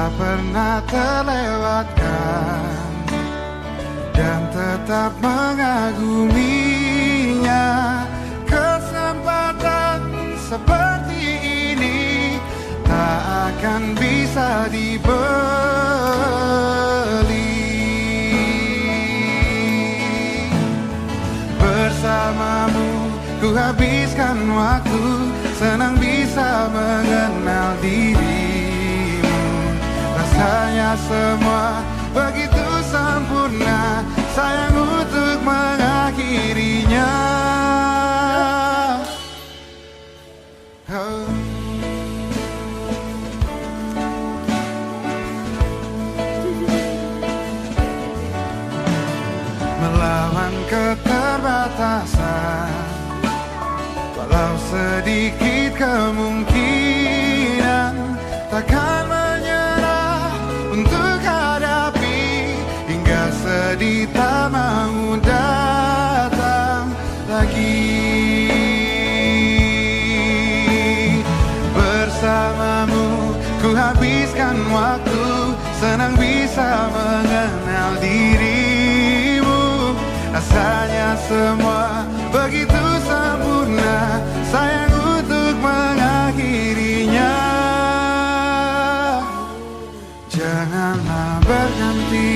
tak pernah terlewatkan, dan tetap mengaguminya. Kesempatan seperti ini tak akan bisa dibeli. Bersamamu ku habiskan waktu, senang bisa mengenal dirimu. Rasanya semua begitu sempurna, sayang untuk mengakhirinya. Oh. Melawan keterbatasan, walau sedikit kemungkinan, takkan menyerah untuk hadapi, hingga sedih tak mau datang lagi. Bersamamu ku habiskan waktu, senang bisa mengenal dirimu. Rasanya semua begitu sempurna, sayang untuk mengakhirinya. Janganlah berganti,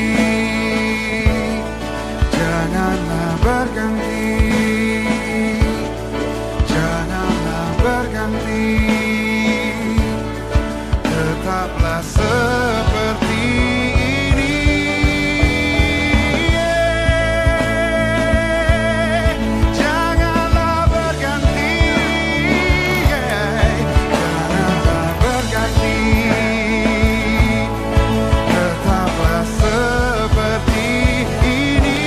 janganlah berganti, janganlah berganti. Tetaplah seperti ini. Janganlah berganti, janganlah berganti. Tetaplah seperti ini.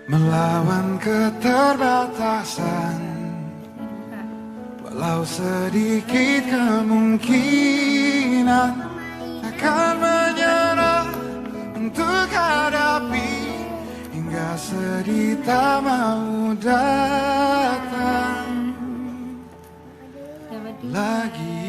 Melawan keterbatasan, walau sedikit kemungkinan, takkan menyerah untuk hadapi, hingga sedih tak mau datang lagi.